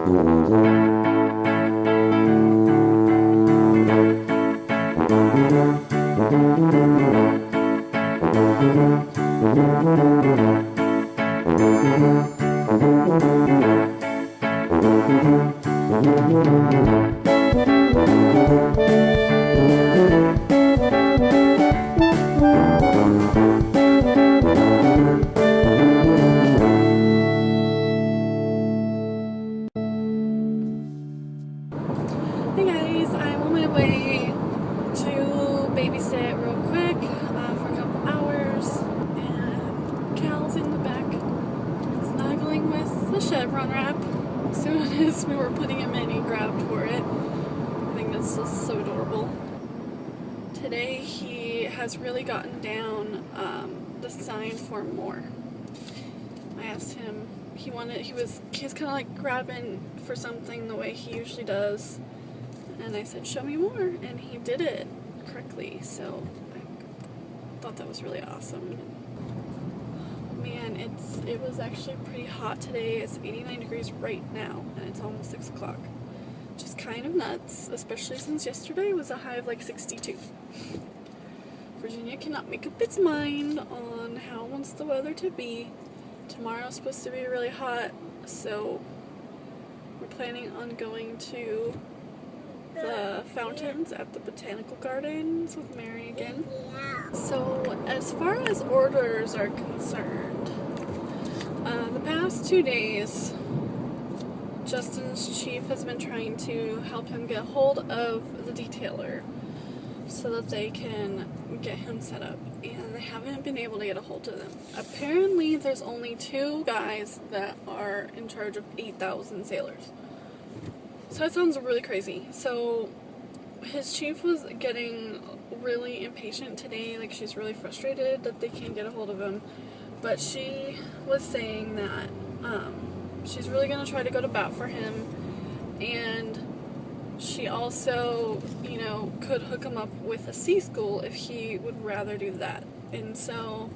Hey guys, I'm on my way to babysit real quick for a couple hours, and Cal's in the back snuggling with the chevron wrap. As soon as we were putting him in, he grabbed for it. I think that's just so adorable. Today he has really gotten down the sign for more. I asked him, he's kind of like grabbing for something the way he usually does. And I said, show me more, and he did it correctly, so I thought that was really awesome. Man, it was actually pretty hot today. It's 89 degrees right now, and it's almost 6 o'clock. Just kind of nuts, especially since yesterday was a high of like 62. Virginia cannot make up its mind on how it wants the weather to be. Tomorrow's supposed to be really hot, so we're planning on going to the fountains at the Botanical Gardens with Mary again. So as far as orders are concerned, the past 2 days, Justin's chief has been trying to help him get hold of the detailer so that they can get him set up, and they haven't been able to get a hold of them. Apparently there's only 2 guys that are in charge of 8,000 sailors. So that sounds really crazy. So his chief was getting really impatient today. Like, she's really frustrated that they can't get a hold of him. But she was saying that she's really going to try to go to bat for him. And she also, could hook him up with a C school if he would rather do that. And so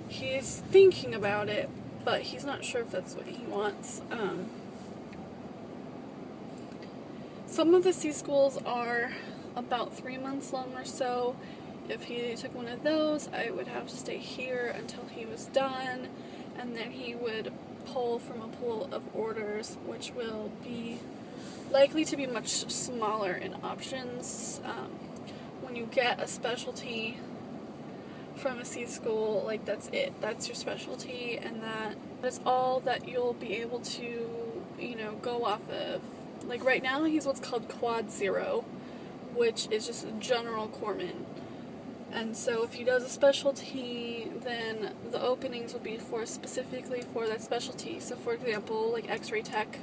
he's thinking about it, but he's not sure if that's what he wants. Some of the C schools are about 3 months long or so. If he took one of those, I would have to stay here until he was done, and then he would pull from a pool of orders, which will be likely to be much smaller in options. When you get a specialty from a C school, like, that's it. That's your specialty, and that is all that you'll be able to, go off of. Like, right now, he's what's called Quad 0, which is just a general corpsman. And so if he does a specialty, then the openings will be specifically for that specialty. So, for example, like X-ray tech,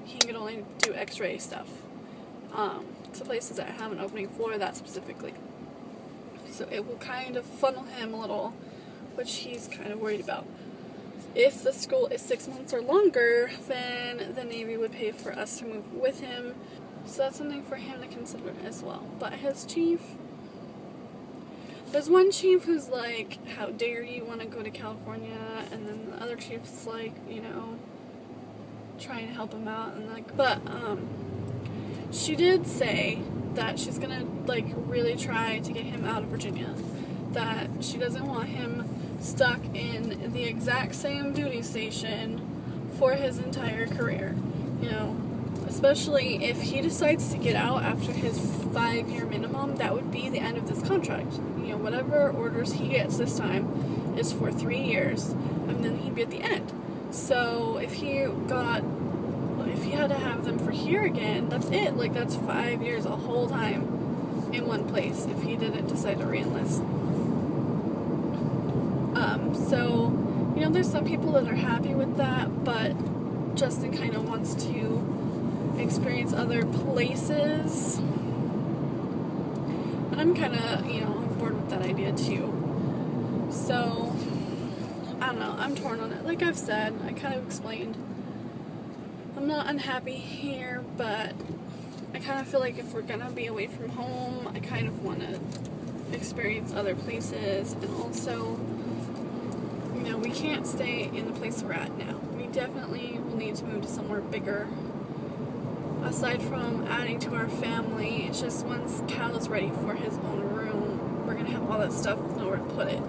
he can only do X-ray stuff. So places that have an opening for that specifically. So it will kind of funnel him a little, which he's kind of worried about. If the school is 6 months or longer, then the Navy would pay for us to move with him. So that's something for him to consider as well. But his chief, there's one chief who's like, how dare you want to go to California? And then the other chief's like, trying to help him out. And but she did say that she's gonna really try to get him out of Virginia. That she doesn't want him stuck in the exact same duty station for his entire career. Especially if he decides to get out after his 5-year minimum, that would be the end of this contract. Whatever orders he gets this time is for 3 years, and then he'd be at the end. So if he had to have them for here again, that's it. Like, that's 5 years, a whole time in one place if he didn't decide to re-enlist. So, there's some people that are happy with that, but Justin kind of wants to experience other places. And I'm kind of, on board with that idea too. So, I don't know, I'm torn on it. Like I've said, I kind of explained. I'm not unhappy here, but I kind of feel like if we're gonna be away from home, I kind of want to experience other places, and also, we can't stay in the place we're at now. We definitely will need to move to somewhere bigger aside from adding to our family, it's just once Cal is ready for his own room, we're gonna have all that stuff with nowhere to put it.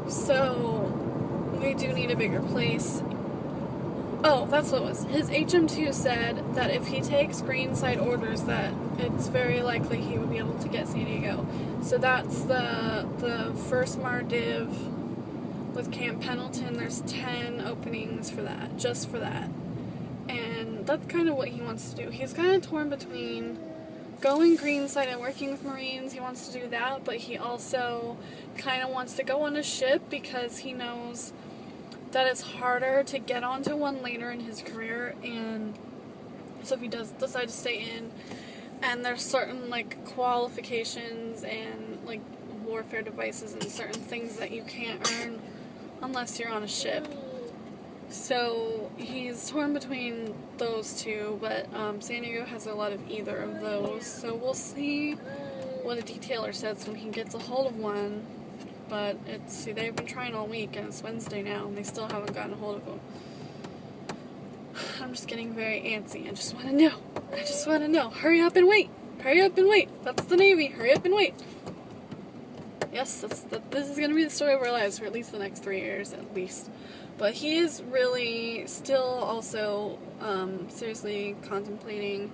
So we do need a bigger place. Oh, that's what it was. His HM2 said that if he takes greenside orders, that it's very likely he would be able to get San Diego. So that's the first Mardiv with Camp Pendleton. There's 10 openings for that, just for that. And that's kind of what he wants to do. He's kind of torn between going greenside and working with Marines. He wants to do that, but he also kind of wants to go on a ship because he knows that it's harder to get onto one later in his career. And so if he does decide to stay in, and there's certain like qualifications and like warfare devices and certain things that you can't earn unless you're on a ship. So he's torn between those two, but San Diego has a lot of either of those. So we'll see what a detailer says when he gets a hold of one. But they've been trying all week, and it's Wednesday now, and they still haven't gotten a hold of him. I'm just getting very antsy. I just want to know. Hurry up and wait. That's the Navy. Hurry up and wait. Yes, this is going to be the story of our lives for at least the next 3 years, at least. But he is really still also seriously contemplating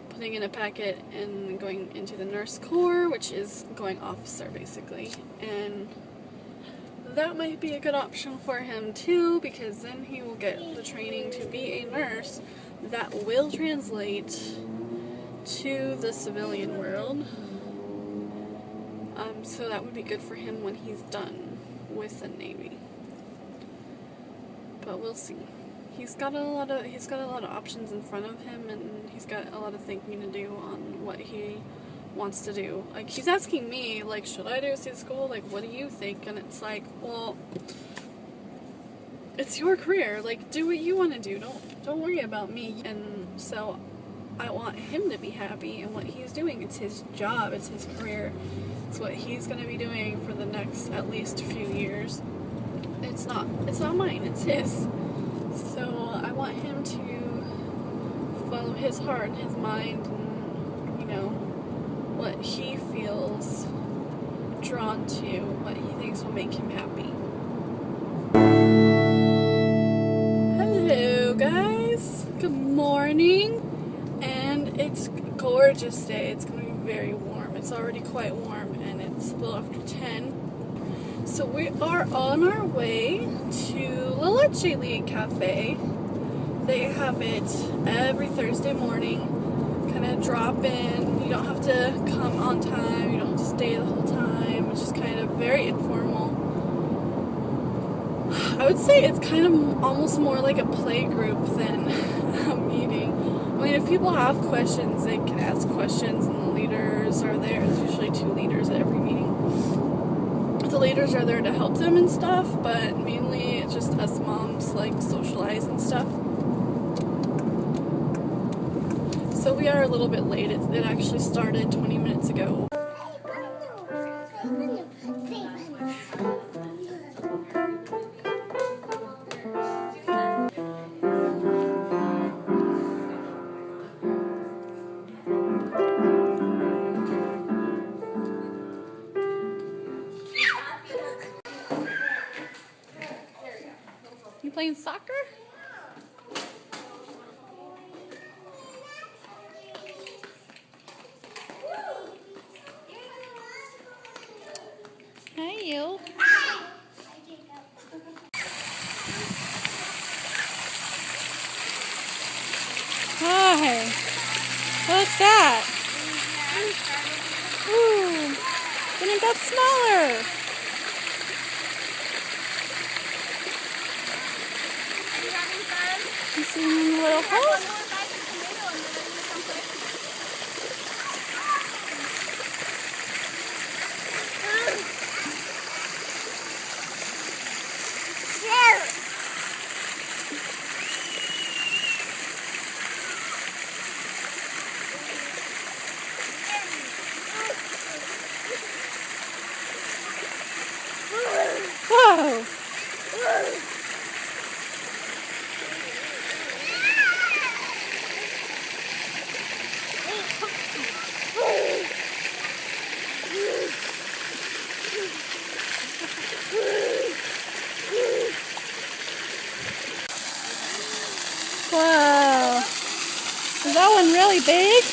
putting in a packet and going into the nurse corps, which is going officer basically. And that might be a good option for him too, because then he will get the training to be a nurse that will translate to the civilian world. So that would be good for him when he's done with the Navy. But we'll see. He's got a lot of options in front of him, and he's got a lot of thinking to do on what he wants to do. Like, he's asking me, like, should I do SEAL school? Like, what do you think? And it's like, well, it's your career. Like, do what you want to do. Don't worry about me. And so I want him to be happy in what he's doing. It's his job. It's his career. It's what he's going to be doing for the next at least few years. It's not mine. It's his. So I want him to follow his heart and his mind, and, you know, what he feels drawn to, what he thinks will make him happy. Hello guys, good morning, and it's a gorgeous day. It's going to be very warm. It's already quite warm, and it's a little after 10. So we are on our way to the Leche League Cafe. They have it every Thursday morning. Kind of drop in. You don't have to come on time. You don't have to stay the whole time. It's just kind of very informal. I would say it's kind of almost more like a play group than a meeting. I mean, if people have questions, they can ask questions, and the leaders are there. There's usually 2 leaders at every meeting. The leaders are there to help them and stuff, but mainly it's just us moms, like, socialize and stuff. So we are a little bit late. It actually started 20 minutes ago. You playing soccer? Hey, you. Hi. What's that? Ooh. Then it got smaller. You see him in the little hole? Whoa! Whoa. Is that one really big? Is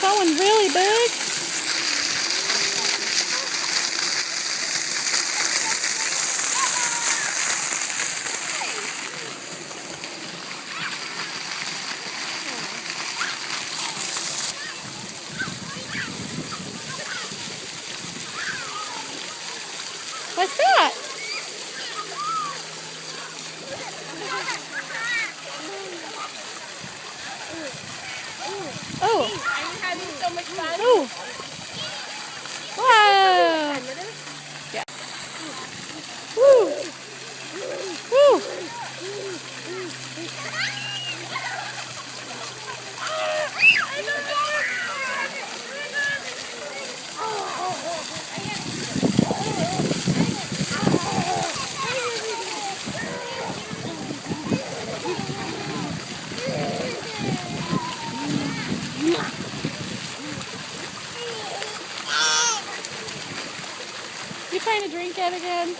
that one really big? What's that? Oh. I'm having so much fun. Oh. Wow. Yeah. Woo. Woo. You trying to drink it again?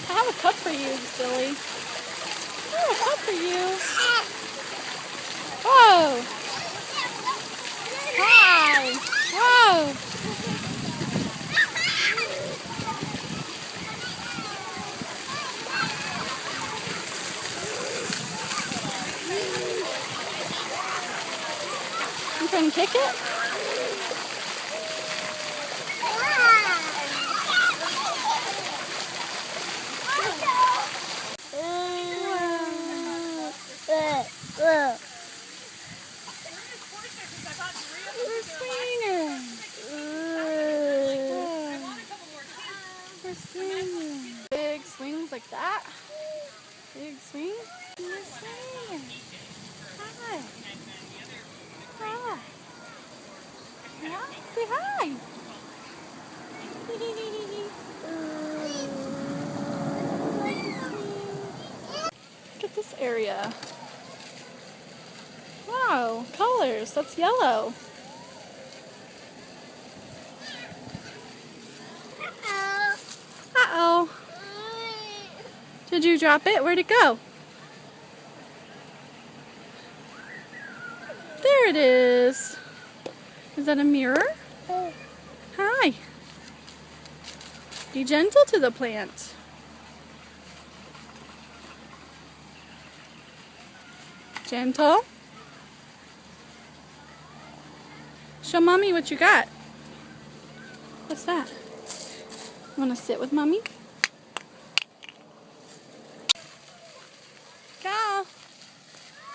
I have a cup for you, silly. I have a cup for you. Whoa! Hi! Whoa! You trying to kick it? We're swinging. We're swinging. Big swings like that. Big swing. We're swinging. Hi. Hi. Yeah, say hi. Look at this area. Wow, colors. That's yellow. Uh-oh. Did you drop it? Where'd it go? There it is. Is that a mirror? Hi. Be gentle to the plant. Gentle. Show Mommy what you got. What's that? You want to sit with Mommy? Cal,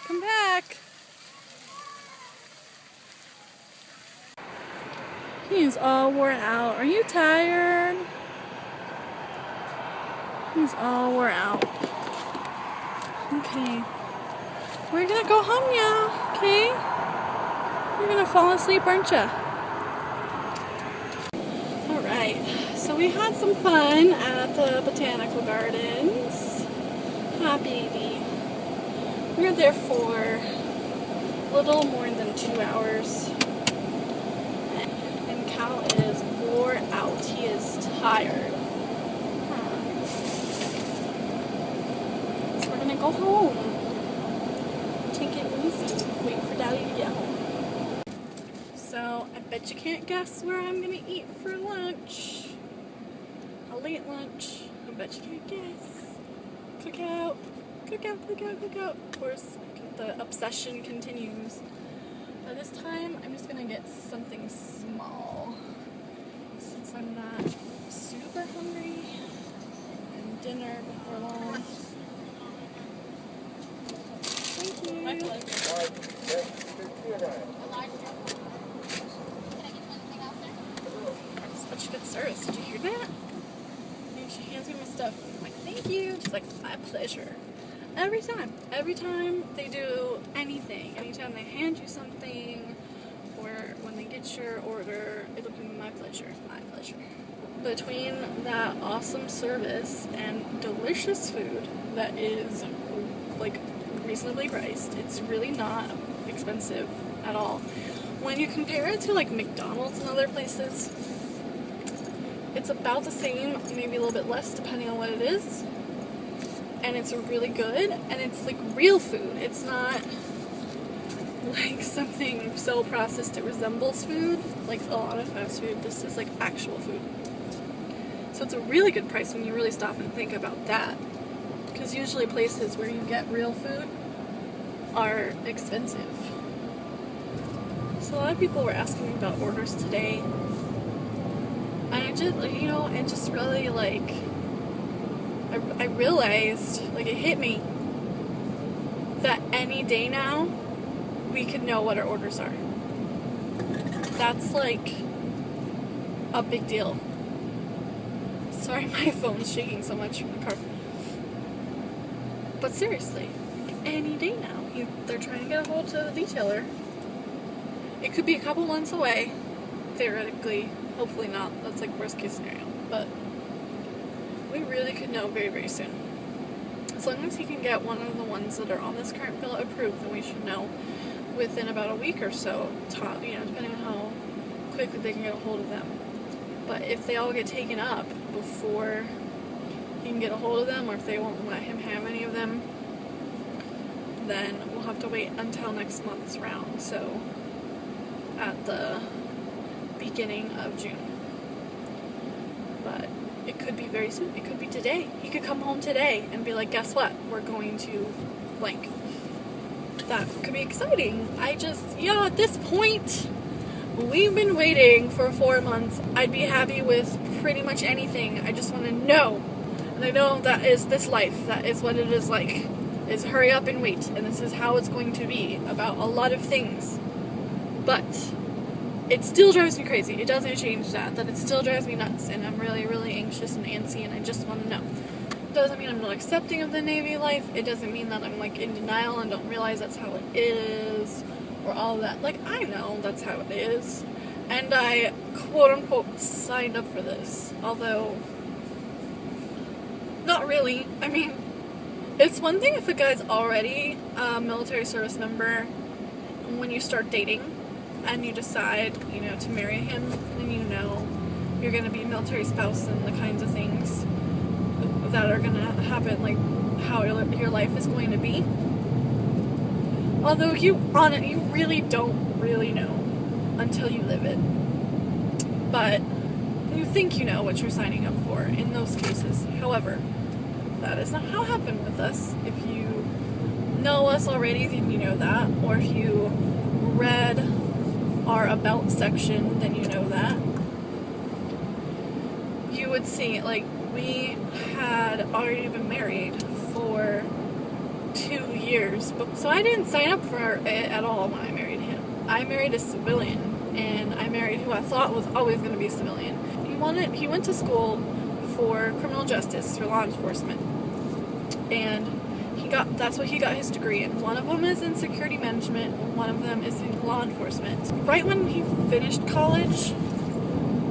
come back. He is all worn out. Are you tired? He's all worn out. Okay. We're gonna go home now, okay? You're gonna fall asleep, aren't you? Alright, so we had some fun at the Botanical Gardens. Ah, baby. We were there for a little more than 2 hours. And Cal is wore out. He is tired. So we're gonna go home. Take it easy. Wait for Daddy to get home. So, I bet you can't guess where I'm gonna eat for lunch. A late lunch. I bet you can't guess. Cookout. Cookout, cookout, cookout. Of course, the obsession continues. But this time, I'm just gonna get something small. Since I'm not super hungry. And dinner before long. Thank you. Such good service. Did you hear that? And she hands me my stuff. I'm like, thank you. She's like, my pleasure. Every time they do anything, anytime they hand you something, or when they get your order, it'll be my pleasure. My pleasure. Between that awesome service and delicious food that is like reasonably priced, it's really not expensive at all. When you compare it to like McDonald's and other places, It's about the same, maybe a little bit less depending on what it is. And it's really good, and it's like real food. It's not like something so processed it resembles food, like a lot of fast food. This is like actual food. So it's a really good price when you really stop and think about that. Because usually places where you get real food are expensive. So a lot of people were asking me about orders today. And I just, it just really, like, I realized, like, it hit me that any day now, we could know what our orders are. That's, like, a big deal. Sorry, my phone's shaking so much from the car. But seriously, like, any day now, they're trying to get a hold of the detailer. It could be a couple months away, theoretically. Hopefully not. That's like worst case scenario. But we really could know very, very soon. As long as he can get one of the ones that are on this current bill approved, then we should know within about a week or so, depending on how quickly they can get a hold of them. But if they all get taken up before he can get a hold of them, or if they won't let him have any of them, then we'll have to wait until next month's round. So at the beginning of June. But it could be very soon. It could be today. He could come home today and be like, guess what? We're going to blank. That could be exciting. At this point, we've been waiting for 4 months. I'd be happy with pretty much anything. I just want to know. And I know that is this life. That is what it is like. Is hurry up and wait. And this is how it's going to be about a lot of things. But it still drives me crazy. It doesn't change that it still drives me nuts, and I'm really, really anxious and antsy, and I just want to know. It doesn't mean I'm not accepting of the Navy life. It doesn't mean that I'm, like, in denial and don't realize that's how it is, or all of that. Like, I know that's how it is, and I, quote-unquote, signed up for this, although, not really. I mean, it's one thing if a guy's already a military service member when you start dating, and you decide, to marry him, then you're going to be a military spouse and the kinds of things that are going to happen, like how your life is going to be. Although you really don't really know until you live it. But you think you know what you're signing up for in those cases. However, that is not how it happened with us. If you know us already, then you know that. Or if you read our about section, then you know that. You would see, like, we had already been married for 2 years, so I didn't sign up for it at all when I married him. I married a civilian, and I married who I thought was always going to be a civilian. He went to school for criminal justice, for law enforcement, and that's what he got his degree in. One of them is in security management, and one of them is in law enforcement. Right when he finished college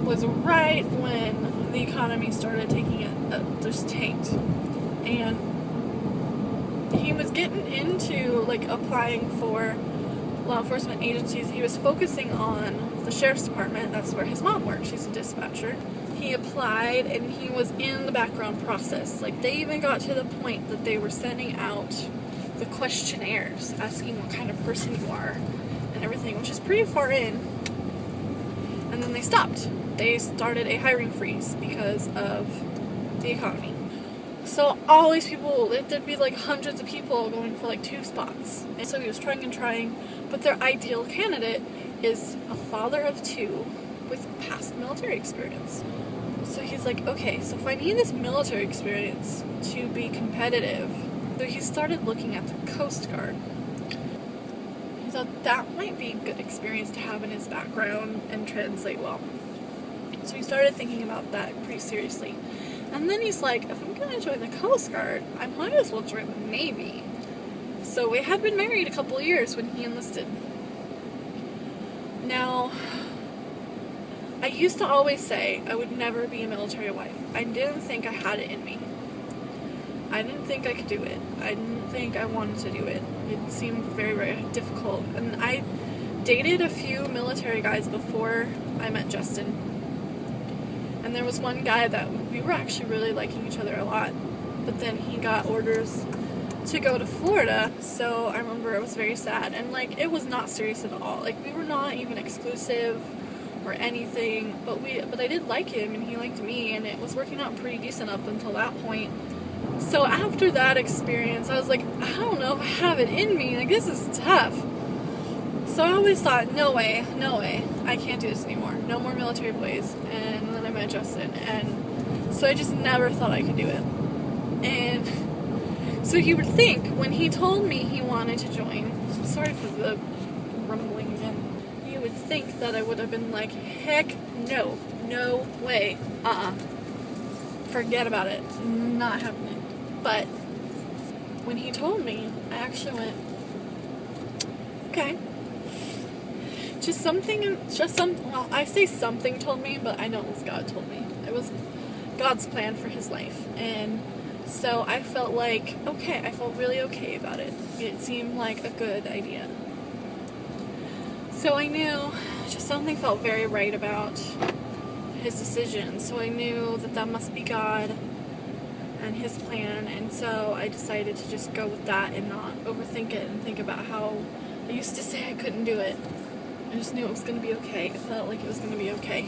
was right when the economy started just tanked. And he was getting into, like, applying for law enforcement agencies. He was focusing on the sheriff's department. That's where his mom works. She's a dispatcher. He applied, and he was in the background process. Like, they even got to the point that they were sending out the questionnaires, asking what kind of person you are and everything, which is pretty far in. And then they stopped. They started a hiring freeze because of the economy. So all these people, there'd be like hundreds of people going for like 2 spots. And so he was trying, but their ideal candidate is a father of 2 with past military experience. So he's like, okay, so if I need this military experience to be competitive, so he started looking at the Coast Guard. He thought that might be a good experience to have in his background and translate well. So he started thinking about that pretty seriously. And then he's like, if I'm going to join the Coast Guard, I might as well join the Navy. So we had been married a couple of years when he enlisted. Now, I used to always say I would never be a military wife. I didn't think I had it in me. I didn't think I could do it. I didn't think I wanted to do it. It seemed very, very difficult. And I dated a few military guys before I met Justin. And And there was one guy that we were actually really liking each other a lot, but then he got orders to go to Florida, so I remember it was very sad, and like it was not serious at all. Like we were not even exclusive or anything, but I did like him and he liked me, and it was working out pretty decent up until that point. So after that experience, I was like, I don't know if I have it in me. Like this is tough. So I always thought, no way, I can't do this anymore. No more military boys. And then I met Justin, and so I just never thought I could do it. And so you would think, when he told me he wanted to join, sorry for the rumbling again, you would think that I would have been like, heck no, no way, forget about it, not happening. But when he told me, I actually went, okay. Well, I say something told me, but I know it was God told me. It was God's plan for his life. And so I felt like, okay, I felt really okay about it. It seemed like a good idea. So I knew just something felt very right about his decision. So I knew that must be God and his plan. And so I decided to just go with that and not overthink it and think about how I used to say I couldn't do it. I just knew it was going to be okay. It felt like it was going to be okay.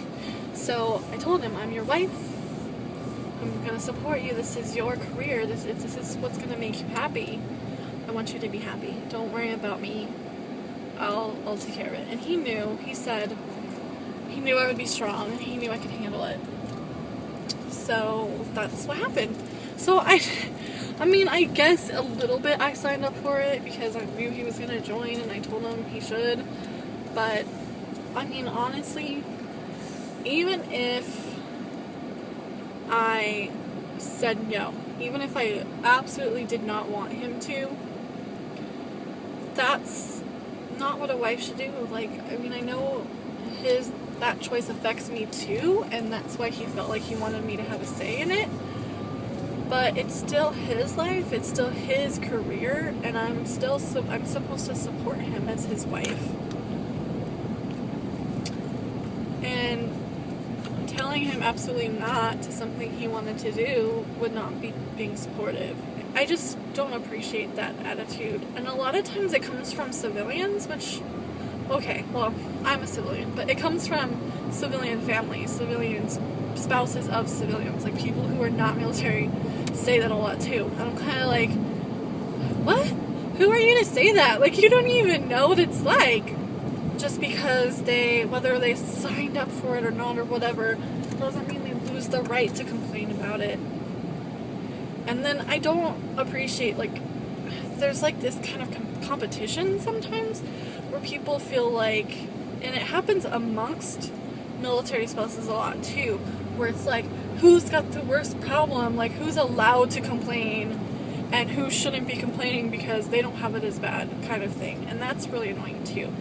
So I told him, I'm your wife. I'm going to support you. This is your career. This is what's going to make you happy. I want you to be happy. Don't worry about me. I'll take care of it. And he knew. He said he knew I would be strong. He knew I could handle it. So that's what happened. So I guess a little bit I signed up for it because I knew he was going to join and I told him he should. But, honestly, even if I said no, even if I absolutely did not want him to, that's not what a wife should do. I know that choice affects me too, and that's why he felt like he wanted me to have a say in it. But it's still his life, it's still his career, and I'm supposed to support him as his wife. And telling him absolutely not to something he wanted to do would not be being supportive. I just don't appreciate that attitude. And a lot of times it comes from civilians, which, okay, well, I'm a civilian, but it comes from civilian families, civilians, spouses of civilians, like people who are not military say that a lot too. And I'm kind of like, what? Who are you to say that? Like, you don't even know what it's like. Just because whether they signed up for it or not or whatever, doesn't mean they lose the right to complain about it. And then I don't appreciate, there's this kind of competition sometimes where people feel like, and it happens amongst military spouses a lot too, where it's like, who's got the worst problem, who's allowed to complain and who shouldn't be complaining because they don't have it as bad kind of thing. And that's really annoying too.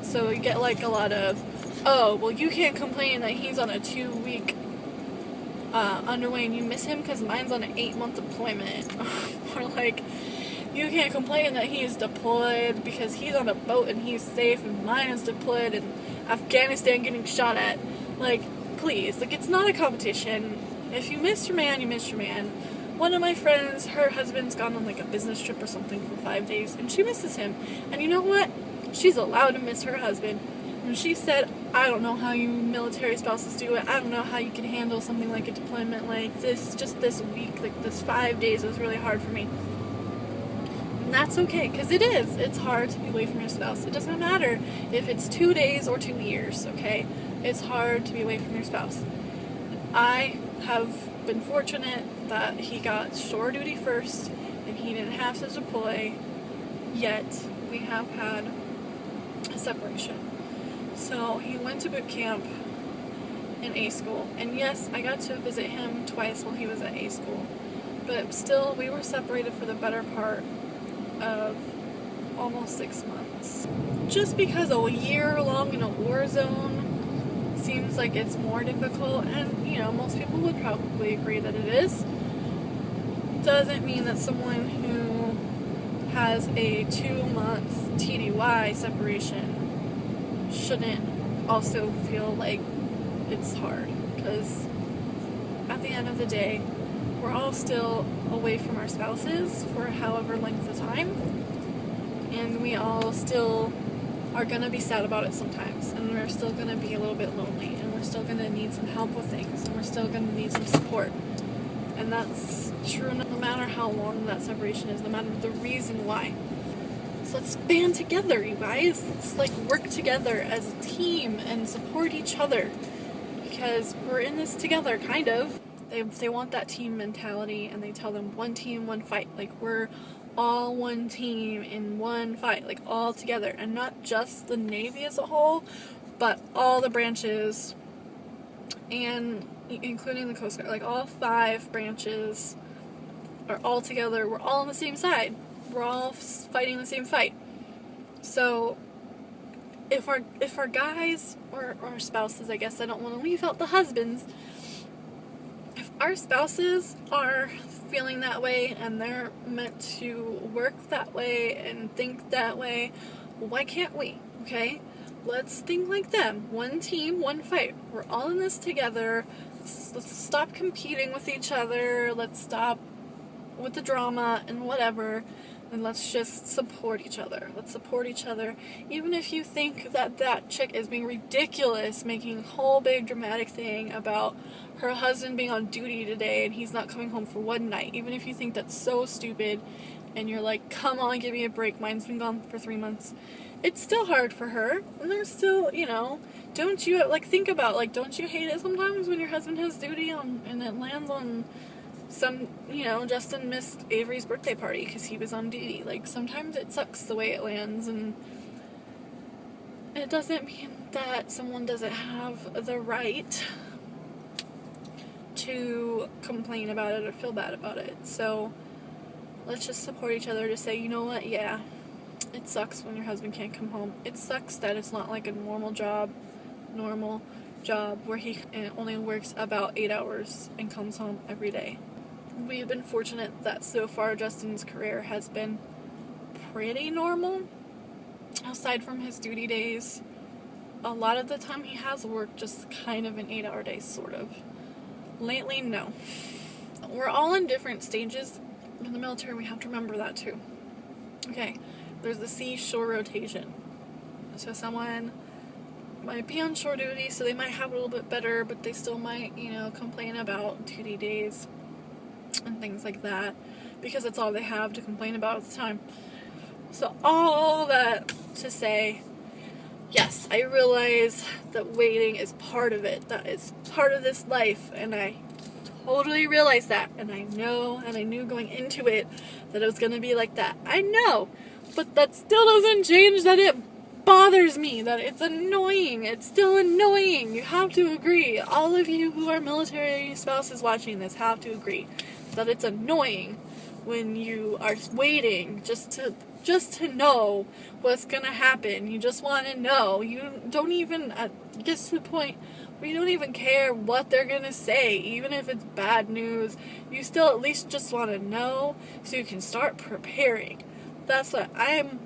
So you get a lot of, oh, well, you can't complain that he's on a 2-week underway and you miss him because mine's on an 8-month deployment. Or you can't complain that he is deployed because he's on a boat and he's safe and mine is deployed in Afghanistan getting shot at. Please, it's not a competition. If you miss your man, you miss your man. One of my friends, her husband's gone on a business trip or something for 5 days and she misses him. And you know what? She's allowed to miss her husband. And she said, I don't know how you military spouses do it. I don't know how you can handle something like a deployment like this. Just this week, this 5 days was really hard for me. And that's okay, because it is. It's hard to be away from your spouse. It doesn't matter if it's 2 days or 2 years, okay? It's hard to be away from your spouse. I have been fortunate that he got shore duty first and he didn't have to deploy, yet we have had a separation. So he went to boot camp in A school, and yes, I got to visit him twice while he was at A school, but still we were separated for the better part of almost 6 months. Just because a year long in a war zone seems like it's more difficult, and most people would probably agree that it is, doesn't mean that someone who has a 2-month TDY separation shouldn't also feel like it's hard, because at the end of the day, we're all still away from our spouses for however length of time, and we all still are going to be sad about it sometimes, and we're still going to be a little bit lonely, and we're still going to need some help with things, and we're still going to need some support. And that's true no matter how long that separation is, no matter the reason why. So let's band together, you guys. Let's like work together as a team and support each other, because we're in this together, kind of. They want that team mentality, and they tell them one team, one fight. Like, we're all one team in one fight, like all together, and not just the Navy as a whole, but all the branches, and including the Coast Guard. Like, all 5 branches are all together. We're all on the same side. We're all fighting the same fight. So if our guys or our spouses, I guess I don't want to leave out the husbands, if our spouses are feeling that way and they're meant to work that way and think that way, why can't we? Okay? Let's think like them. One team, one fight. We're all in this together. Let's stop competing with each other. Let's stop with the drama and whatever. And let's just support each other. Let's support each other. Even if you think that chick is being ridiculous, making a whole big dramatic thing about her husband being on duty today and he's not coming home for one night. Even if you think that's so stupid and you're like, come on, give me a break. Mine's been gone for 3 months. It's still hard for her. And there's still, don't you, think about, don't you hate it sometimes when your husband has duty and it lands on some, Justin missed Avery's birthday party because he was on duty. Like, sometimes it sucks the way it lands, and it doesn't mean that someone doesn't have the right to complain about it or feel bad about it. So let's just support each other to say, you know what, yeah, it sucks when your husband can't come home. It sucks that it's not like a normal job where he only works about 8 hours and comes home every day. We've been fortunate that so far Justin's career has been pretty normal. Aside from his duty days, a lot of the time he has worked just kind of an 8-hour day, sort of. Lately, no. We're all in different stages in the military. We have to remember that too. Okay, there's the sea-shore rotation. So someone might be on shore duty, so they might have it a little bit better, but they still might, complain about duty days and things like that, because it's all they have to complain about at the time. So all that to say, yes, I realize that waiting is part of it. That is part of this life, and I totally realize that, and I know, and I knew going into it that it was going to be like that. I know, but that still doesn't change that it bothers me, that it's annoying. It's still annoying. You have to agree. All of you who are military spouses watching this have to agree that it's annoying when you are waiting just to know what's gonna happen. You just want to know. You don't even get to the point where you don't even care what they're gonna say, even if it's bad news. You still at least just want to know so you can start preparing. That's what I'm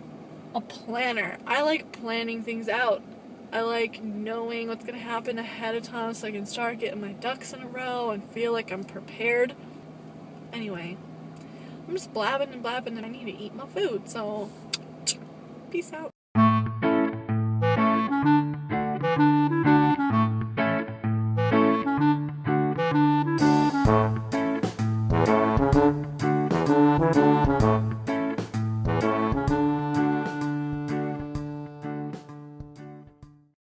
a planner. I like planning things out. I like knowing what's gonna happen ahead of time so I can start getting my ducks in a row and feel like I'm prepared. Anyway, I'm just blabbing and I need to eat my food, so peace out.